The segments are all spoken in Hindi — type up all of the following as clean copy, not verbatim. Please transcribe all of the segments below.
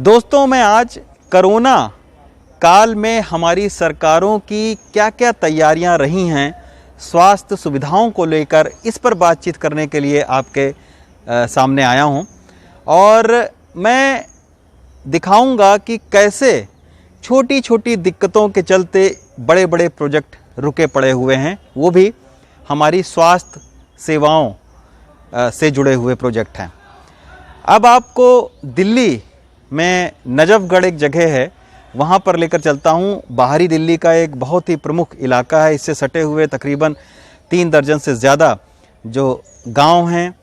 दोस्तों, मैं आज कोरोना काल में हमारी सरकारों की क्या क्या तैयारियां रही हैं स्वास्थ्य सुविधाओं को लेकर, इस पर बातचीत करने के लिए आपके सामने आया हूं। और मैं दिखाऊंगा कि कैसे छोटी छोटी दिक्कतों के चलते बड़े बड़े प्रोजेक्ट रुके पड़े हुए हैं, वो भी हमारी स्वास्थ्य सेवाओं से जुड़े हुए प्रोजेक्ट हैं। अब आपको दिल्ली में नजफगढ़ एक जगह है, वहाँ पर लेकर चलता हूँ। बाहरी दिल्ली का एक बहुत ही प्रमुख इलाका है। इससे सटे हुए तकरीबन 3 दर्जन से ज़्यादा जो गांव हैं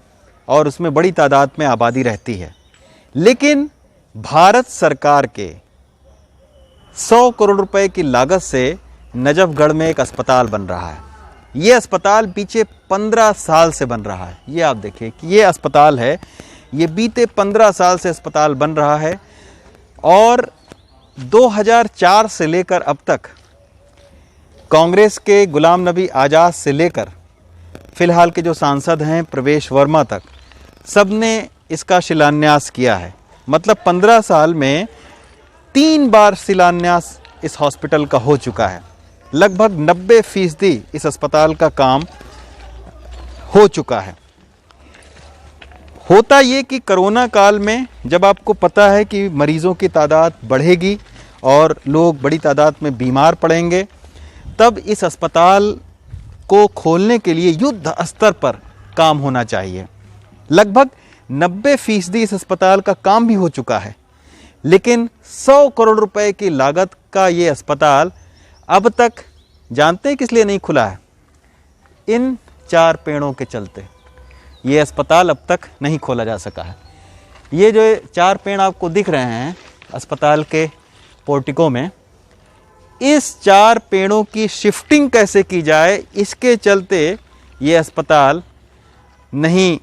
और उसमें बड़ी तादाद में आबादी रहती है। लेकिन भारत सरकार के 100 करोड़ रुपए की लागत से नजफगढ़ में एक अस्पताल बन रहा है। ये अस्पताल पीछे 15 साल से बन रहा है। ये आप देखिए कि ये अस्पताल है, ये बीते 15 साल से अस्पताल बन रहा है। और 2004 से लेकर अब तक कांग्रेस के गुलाम नबी आज़ाद से लेकर फिलहाल के जो सांसद हैं प्रवेश वर्मा तक, सब ने इसका शिलान्यास किया है। मतलब 15 साल में 3 बार शिलान्यास इस हॉस्पिटल का हो चुका है। लगभग 90% इस अस्पताल का काम हो चुका है। होता ये कि कोरोना काल में जब आपको पता है कि मरीज़ों की तादाद बढ़ेगी और लोग बड़ी तादाद में बीमार पड़ेंगे, तब इस अस्पताल को खोलने के लिए युद्ध स्तर पर काम होना चाहिए। लगभग 90% इस अस्पताल का काम भी हो चुका है। लेकिन 100 करोड़ रुपए की लागत का ये अस्पताल अब तक जानते हैं किस लिए नहीं खुला है? इन 4 पेड़ों के चलते ये अस्पताल अब तक नहीं खोला जा सका है। ये जो 4 पेड़ आपको दिख रहे हैं अस्पताल के पोर्टिको में, इस 4 पेड़ों की शिफ्टिंग कैसे की जाए, इसके चलते ये अस्पताल नहीं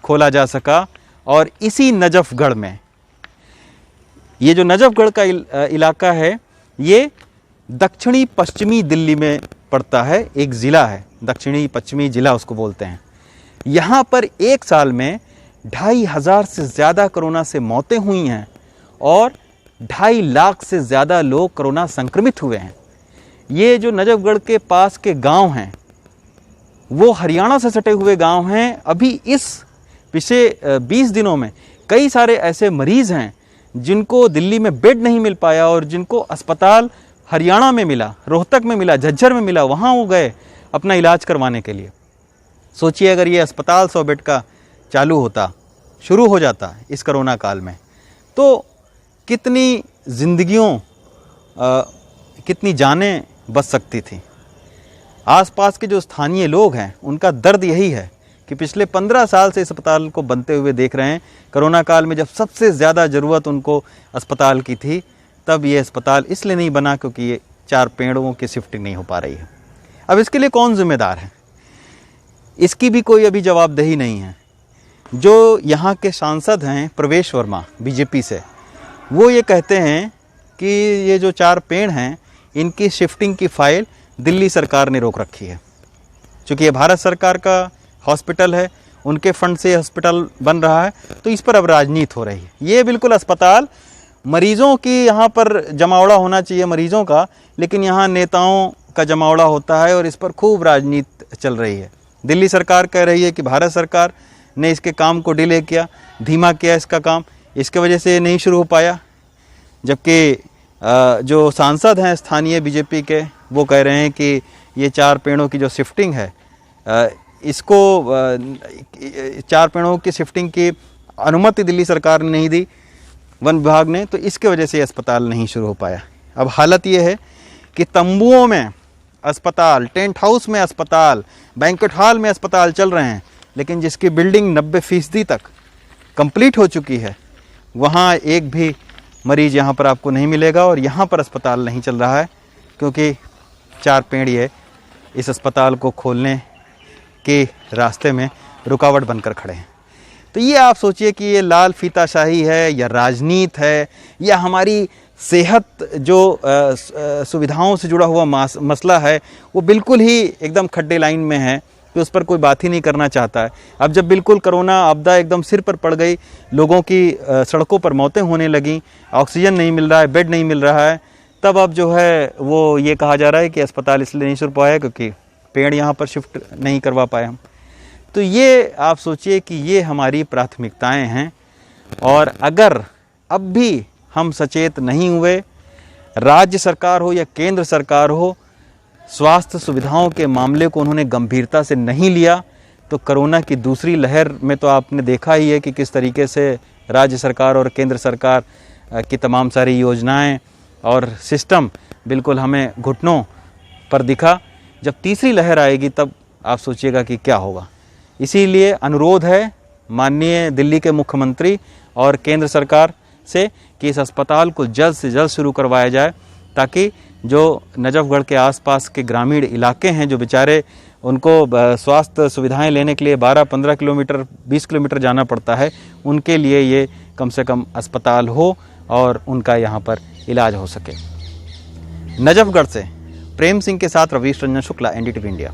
खोला जा सका। और इसी नजफगढ़ में, ये जो नजफगढ़ का इलाका है, ये दक्षिणी पश्चिमी दिल्ली में पड़ता है। एक ज़िला है, दक्षिणी पश्चिमी ज़िला उसको बोलते हैं। यहाँ पर एक साल में 2,500 से ज़्यादा कोरोना से मौतें हुई हैं और 2.5 लाख से ज़्यादा लोग कोरोना संक्रमित हुए हैं। ये जो नजफगढ़ के पास के गांव हैं, वो हरियाणा से सटे हुए गांव हैं। अभी इस पिछले 20 दिनों में कई सारे ऐसे मरीज़ हैं जिनको दिल्ली में बेड नहीं मिल पाया और जिनको अस्पताल हरियाणा में मिला, रोहतक में मिला, झज्जर में मिला, वहाँ वो गए अपना इलाज करवाने के लिए। सोचिए अगर ये अस्पताल 100 बेड का चालू होता, शुरू हो जाता इस कोरोना काल में, तो कितनी जिंदगियों, कितनी जानें बच सकती थी। आसपास के जो स्थानीय लोग हैं उनका दर्द यही है कि पिछले 15 साल से इस अस्पताल को बनते हुए देख रहे हैं। कोरोना काल में जब सबसे ज़्यादा ज़रूरत उनको अस्पताल की थी, तब ये अस्पताल इसलिए नहीं बना क्योंकि ये 4 पेड़ों की शिफ्टिंग नहीं हो पा रही है। अब इसके लिए कौन जिम्मेदार है? इसकी भी कोई अभी जवाबदेही नहीं है। जो यहाँ के सांसद हैं प्रवेश वर्मा बीजेपी से, वो ये कहते हैं कि ये जो 4 पेड़ हैं, इनकी शिफ्टिंग की फाइल दिल्ली सरकार ने रोक रखी है। चूँकि ये भारत सरकार का हॉस्पिटल है, उनके फंड से हॉस्पिटल बन रहा है, तो इस पर अब राजनीति हो रही है। ये बिल्कुल अस्पताल मरीज़ों की यहाँ पर जमावड़ा होना चाहिए, मरीज़ों का, लेकिन यहाँ नेताओं का जमावड़ा होता है और इस पर खूब राजनीति चल रही है। दिल्ली सरकार कह रही है कि भारत सरकार ने इसके काम को डिले किया, धीमा किया इसका काम, इसके वजह से नहीं शुरू हो पाया। जबकि जो सांसद हैं स्थानीय बीजेपी के, वो कह रहे हैं कि ये 4 पेड़ों की जो शिफ्टिंग है, इसको 4 पेड़ों की शिफ्टिंग की अनुमति दिल्ली सरकार ने नहीं दी, वन विभाग ने, तो इसके वजह से अस्पताल नहीं शुरू हो पाया। अब हालत ये है कि तंबुओं में अस्पताल, टेंट हाउस में अस्पताल, बैंक्वेट हॉल में अस्पताल चल रहे हैं, लेकिन जिसकी बिल्डिंग 90% तक कंप्लीट हो चुकी है, वहाँ एक भी मरीज़ यहाँ पर आपको नहीं मिलेगा। और यहाँ पर अस्पताल नहीं चल रहा है क्योंकि 4 पेड़ ये इस अस्पताल को खोलने के रास्ते में रुकावट बनकर खड़े हैं। तो ये आप सोचिए कि ये लाल फीताशाही है या राजनीति है या हमारी सेहत जो सुविधाओं से जुड़ा हुआ मसला है, वो बिल्कुल ही एकदम खड्डे लाइन में है। कि उस पर कोई बात ही नहीं करना चाहता है। अब जब बिल्कुल कोरोना आपदा एकदम सिर पर पड़ गई, लोगों की सड़कों पर मौतें होने लगीं, ऑक्सीजन नहीं मिल रहा है, बेड नहीं मिल रहा है, तब अब जो है वो ये कहा जा रहा है कि अस्पताल इसलिए नहीं शुरू पाया क्योंकि पेड़ यहाँ पर शिफ्ट नहीं करवा पाए हम। तो ये आप सोचिए कि ये हमारी प्राथमिकताएं हैं, और अगर अब भी हम सचेत नहीं हुए, राज्य सरकार हो या केंद्र सरकार हो, स्वास्थ्य सुविधाओं के मामले को उन्होंने गंभीरता से नहीं लिया, तो कोरोना की दूसरी लहर में तो आपने देखा ही है कि किस तरीके से राज्य सरकार और केंद्र सरकार की तमाम सारी योजनाएं और सिस्टम बिल्कुल हमें घुटनों पर दिखा। जब तीसरी लहर आएगी तब आप सोचिएगा कि क्या होगा। इसीलिए अनुरोध है माननीय दिल्ली के मुख्यमंत्री और केंद्र सरकार से कि इस अस्पताल को जल्द से जल्द शुरू करवाया जाए, ताकि जो नजफगढ़ के आसपास के ग्रामीण इलाके हैं, जो बेचारे उनको स्वास्थ्य सुविधाएं लेने के लिए 12-15 किलोमीटर 20 किलोमीटर जाना पड़ता है, उनके लिए ये कम से कम अस्पताल हो और उनका यहाँ पर इलाज हो सके। नजफगढ़ से प्रेम सिंह के साथ रवीश रंजन शुक्ला, NDTV इंडिया।